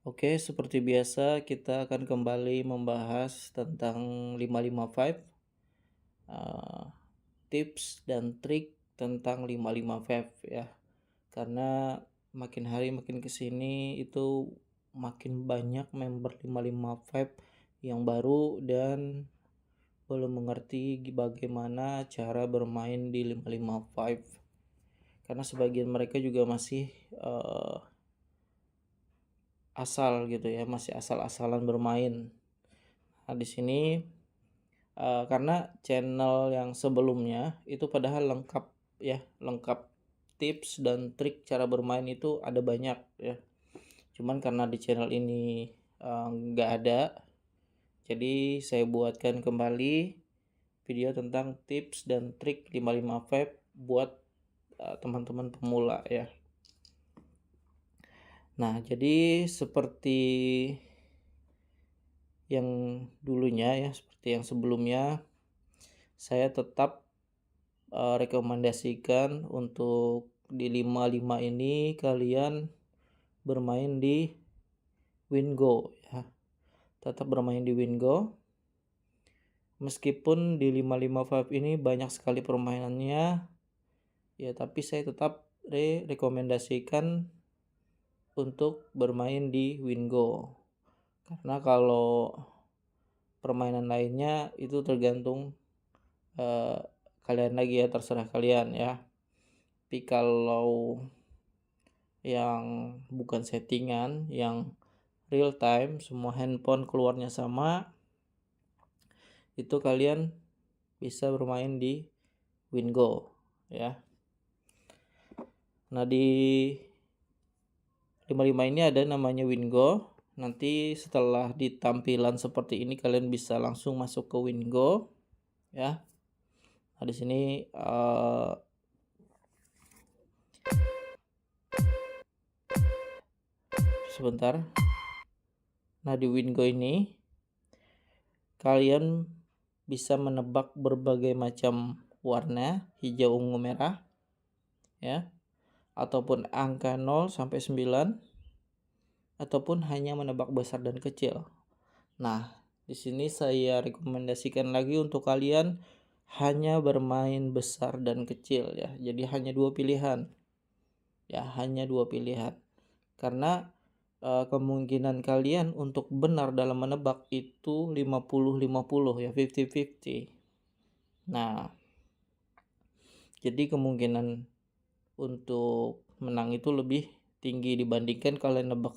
Oke, seperti biasa kita akan kembali membahas tentang 555, eee, tips dan trik tentang 555 ya. Karena makin hari makin ke sini itu makin banyak member 555 yang baru dan belum mengerti bagaimana cara bermain di 555. Karena sebagian mereka juga masih, asal gitu ya, masih asal-asalan bermain. Nah, di sini karena channel yang sebelumnya itu padahal lengkap ya, lengkap tips dan trik cara bermain itu ada banyak ya. Cuman karena di channel ini, nggak ada, jadi saya buatkan kembali video tentang tips dan trik 555 buat, teman-teman pemula ya. Nah, jadi seperti yang dulunya ya, seperti yang sebelumnya, saya tetap rekomendasikan untuk di 55 ini kalian bermain di Wingo ya, tetap bermain di Wingo. Meskipun di 555 ini banyak sekali permainannya, ya tapi saya tetap rekomendasikan untuk bermain di Wingo. Karena kalau permainan lainnya itu tergantung eh, kalian lagi ya, terserah kalian ya. Tapi kalau yang bukan settingan, yang real time, semua handphone keluarnya sama, itu kalian bisa bermain di Wingo ya. Nah, di 55 ini ada namanya Wingo. Nanti setelah di tampilan seperti ini kalian bisa langsung masuk ke Wingo ya. Nah, di sini sebentar. Nah, di Wingo ini kalian bisa menebak berbagai macam warna, hijau, ungu, merah ya, ataupun angka 0 sampai 9, ataupun hanya menebak besar dan kecil. Nah, di sini saya rekomendasikan lagi untuk kalian hanya bermain besar dan kecil ya. Jadi hanya dua pilihan. Ya, hanya dua pilihan. Karena kemungkinan kalian untuk benar dalam menebak itu 50-50 ya, 50-50. Nah, jadi kemungkinan untuk menang itu lebih tinggi dibandingkan kalian nebak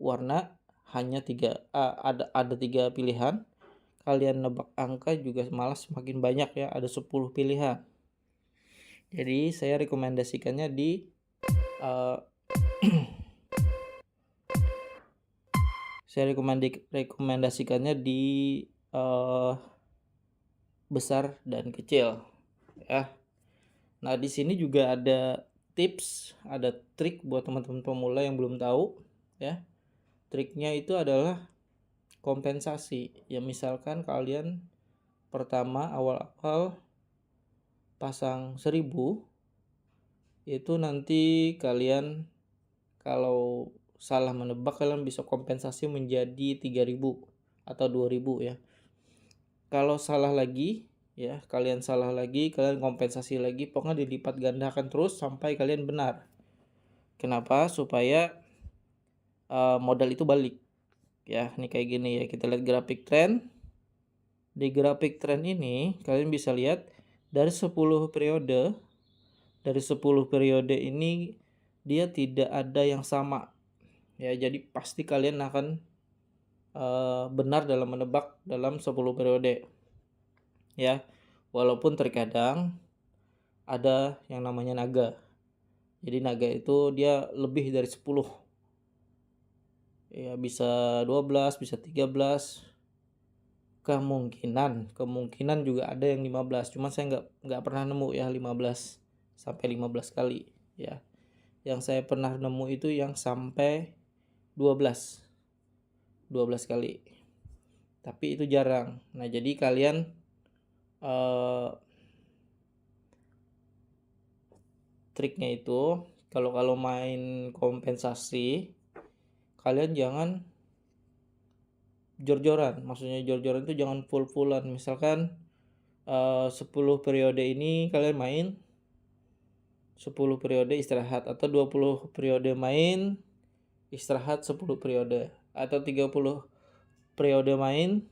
warna hanya ada tiga pilihan. Kalian nebak angka juga malah semakin banyak ya, ada 10 pilihan. Jadi saya rekomendasikannya di uh, rekomendasikannya di uh, besar dan kecil ya. Nah, di sini juga ada tips, ada trik buat teman-teman pemula yang belum tahu ya. Triknya itu adalah kompensasi. Ya misalkan kalian pertama awal-awal pasang 1000, itu nanti kalian kalau salah menebak kalian bisa kompensasi menjadi 3000 atau 2000 ya. Kalau salah lagi ya, kalian salah lagi, kalian kompensasi lagi, pokoknya dilipat gandakan terus sampai kalian benar. Kenapa? Supaya modal itu balik. Ya, ini kayak gini ya. Kita lihat grafik tren. Di grafik tren ini kalian bisa lihat dari 10 periode, dari 10 periode ini dia tidak ada yang sama. Ya, jadi pasti kalian akan benar dalam menebak dalam 10 periode. Ya, walaupun terkadang ada yang namanya naga. Jadi naga itu dia lebih dari 10. Ya, bisa 12, bisa 13. Kemungkinan juga ada yang 15. Cuman saya nggak pernah nemu ya 15 sampai 15 kali ya. Yang saya pernah nemu itu yang sampai 12 kali. Tapi itu jarang. Nah, jadi kalian triknya itu kalau main kompensasi, kalian jangan jor-joran. Maksudnya jor-joran itu jangan full-fullan. Misalkan 10 periode ini kalian main, 10 periode istirahat, atau 20 periode main, istirahat 10 periode, atau 30 periode main,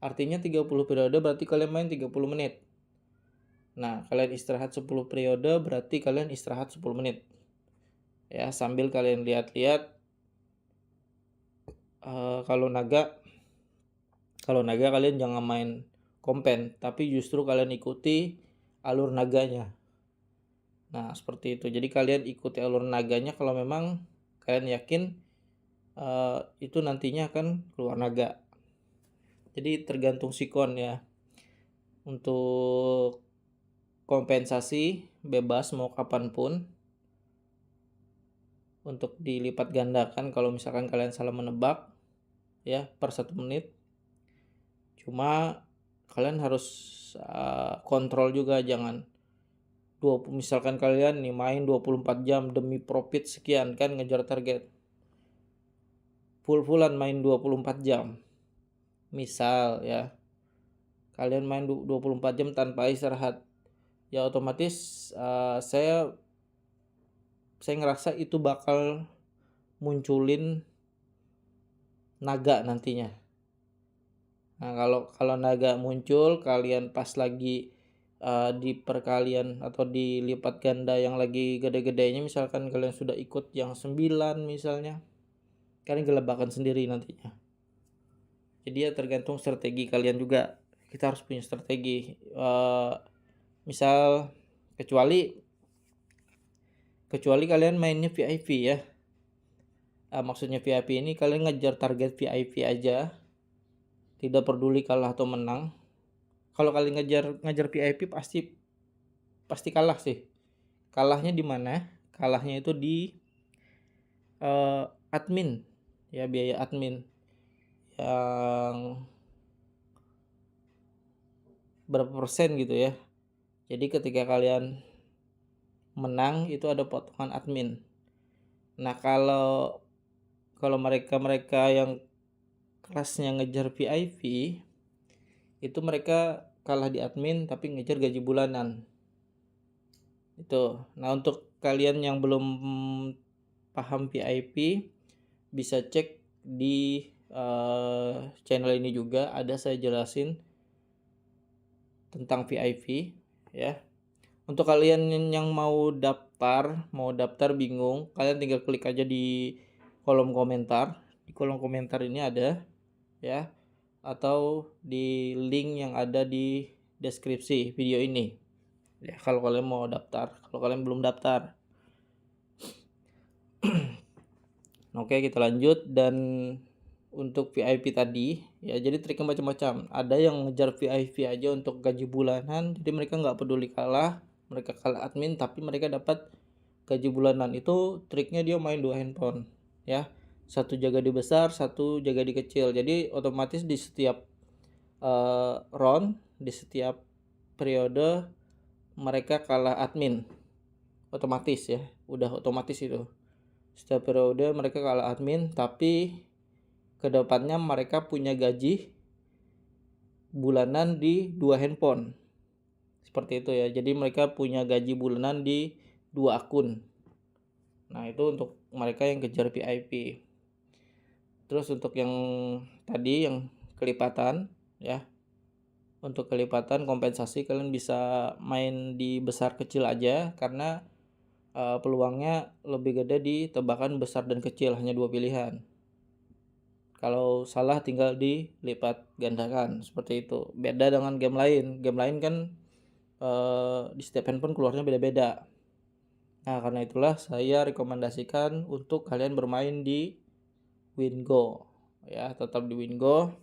artinya 30 periode berarti kalian main 30 menit. Nah, kalian istirahat 10 periode berarti kalian istirahat 10 menit. Ya, sambil kalian lihat-lihat kalau naga kalian jangan main kompen, tapi justru kalian ikuti alur naganya. Nah, seperti itu. Jadi kalian ikuti alur naganya kalau memang kalian yakin itu nantinya akan keluar naga. Jadi tergantung sikon ya. Untuk kompensasi bebas mau kapanpun. Untuk dilipat gandakan kalau misalkan kalian salah menebak ya per 1 menit. Cuma kalian harus kontrol juga, jangan misalkan kalian nih main 24 jam demi profit sekian kan, ngejar target. Full-fullan main 24 jam. Misal ya, kalian main 24 jam tanpa istirahat. Ya otomatis saya ngerasa itu bakal munculin naga nantinya. Nah, kalau naga muncul, kalian pas lagi di perkalian atau di lipat ganda yang lagi gede-gedenya, misalkan kalian sudah ikut yang 9 misalnya, kalian gelebakan sendiri nantinya. Jadi ya tergantung strategi kalian juga. Kita harus punya strategi. Misal kecuali kalian mainnya VIP ya. Maksudnya VIP ini kalian ngejar target VIP aja, tidak peduli kalah atau menang. Kalau kalian ngejar VIP pasti kalah sih. Kalahnya di mana? Kalahnya itu di admin ya, biaya admin yang berapa persen gitu ya. Jadi ketika kalian menang itu ada potongan admin. Nah, kalau mereka yang kelasnya ngejar VIP itu mereka kalah di admin tapi ngejar gaji bulanan. Itu. Nah, untuk kalian yang belum paham VIP bisa cek di channel ini juga, ada saya jelasin tentang VIP ya. Untuk kalian yang mau daftar bingung, kalian tinggal klik aja di kolom komentar. Di kolom komentar ini ada ya, atau di link yang ada di deskripsi video ini. Ya, kalau kalian mau daftar, kalau kalian belum daftar. Oke, kita lanjut. Dan untuk VIP tadi ya, jadi triknya macam-macam. Ada yang ngejar VIP aja untuk gaji bulanan, jadi mereka nggak peduli kalah, mereka kalah admin tapi mereka dapat gaji bulanan. Itu triknya dia main 2 handphone ya, satu jaga di besar, satu jaga di kecil. Jadi otomatis di setiap round, di setiap periode mereka kalah admin, otomatis ya, udah otomatis itu. Setiap periode mereka kalah admin, tapi kedepannya mereka punya gaji bulanan di 2 handphone. Seperti itu ya. Jadi mereka punya gaji bulanan di 2 akun. Nah, itu untuk mereka yang kejar VIP. Terus untuk yang tadi yang kelipatan ya. Untuk kelipatan kompensasi kalian bisa main di besar kecil aja, karena peluangnya lebih gede di tebakan besar dan kecil, hanya 2 pilihan. Kalau salah tinggal dilipat gandakan, seperti itu. Beda dengan game lain. Game lain kan di setiap handphone keluarnya beda-beda. Nah, karena itulah saya rekomendasikan untuk kalian bermain di Wingo ya, tetap di Wingo.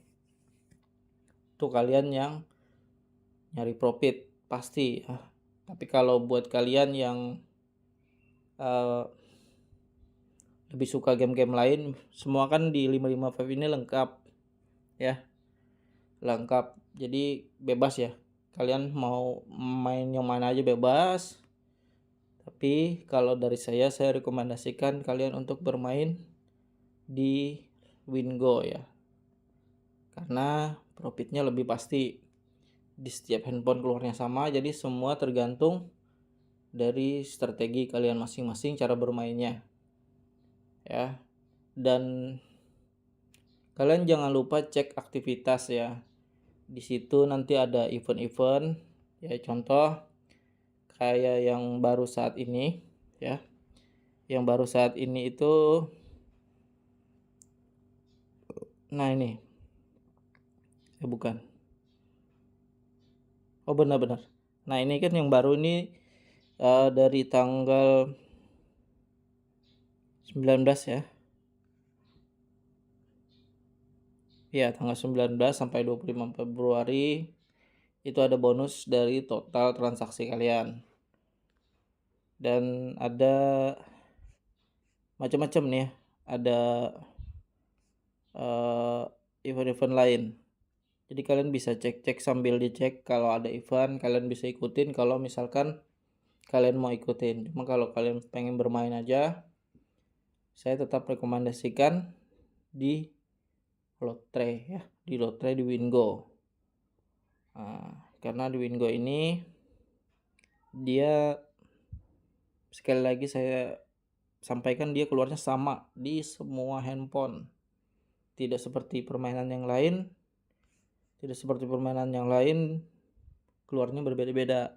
Untuk kalian yang nyari profit pasti ya. Tapi kalau buat kalian yang lebih suka game-game lain, semua kan di 555 ini lengkap ya, lengkap. Jadi bebas ya, kalian mau main yang mana aja bebas. Tapi kalau dari saya rekomendasikan kalian untuk bermain di Wingo ya. Karena profitnya lebih pasti. Di setiap handphone keluarnya sama, jadi semua tergantung dari strategi kalian masing-masing cara bermainnya. Ya. Dan kalian jangan lupa cek aktivitas ya. Di situ nanti ada event-event ya, contoh kayak yang baru saat ini ya. Yang baru saat ini itu nah ini. Bukan. Oh benar-benar. Nah, ini kan yang baru ini dari tanggal 19 ya. Ya, tanggal 19 sampai 25 Februari itu ada bonus dari total transaksi kalian. Dan ada macam-macam nih ya. Ada event-event lain. Jadi kalian bisa cek-cek sambil dicek, kalau ada event kalian bisa ikutin kalau misalkan kalian mau ikutin. Cuma kalau kalian pengen bermain aja, saya tetap rekomendasikan di Lotre ya, di Lotre di Wingo. Karena di Wingo ini dia, sekali lagi saya sampaikan, dia keluarnya sama di semua handphone. Tidak seperti permainan yang lain. Keluarnya berbeda-beda.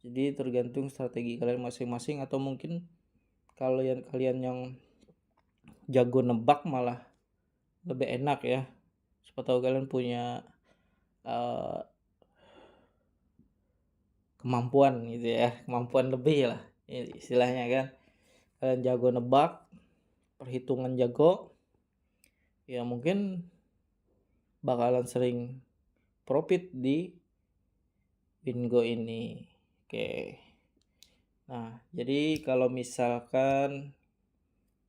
Jadi tergantung strategi kalian masing-masing, atau mungkin kalian yang jago nebak malah lebih enak ya. Siapa tahu kalian punya kemampuan gitu ya, kemampuan lebih lah istilahnya kan. Kalian jago nebak, perhitungan jago, ya mungkin bakalan sering profit di Wingo ini. Oke. Nah, jadi kalau misalkan,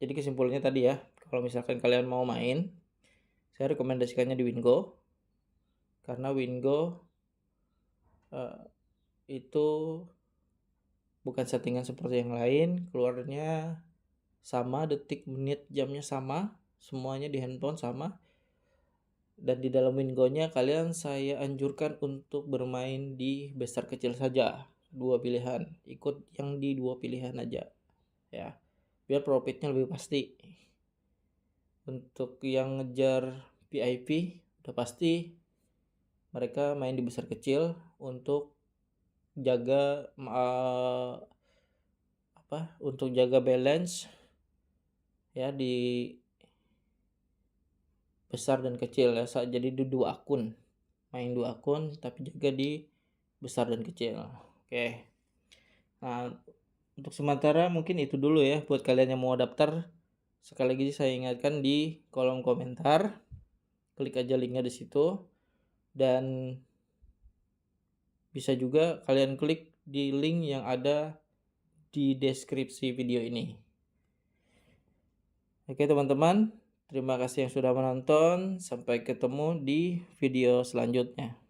jadi kesimpulannya tadi ya, kalau misalkan kalian mau main, saya rekomendasikannya di Wingo. Karena Wingo itu bukan settingan seperti yang lain, keluarnya sama, detik, menit, jamnya sama, semuanya di handphone sama. Dan di dalam Wingo-nya kalian saya anjurkan untuk bermain di besar kecil saja, 2 pilihan. Ikut yang di 2 pilihan aja ya, biar profitnya lebih pasti. Untuk yang ngejar VIP udah pasti mereka main di besar kecil untuk jaga untuk jaga balance ya di besar dan kecil ya. Jadi di 2 akun, main 2 akun tapi jaga di besar dan kecil. Oke. Nah, untuk sementara mungkin itu dulu ya buat kalian yang mau daftar. Sekali lagi saya ingatkan, di kolom komentar klik aja linknya di situ, dan bisa juga kalian klik di link yang ada di deskripsi video ini. Oke teman-teman, terima kasih yang sudah menonton. Sampai ketemu di video selanjutnya.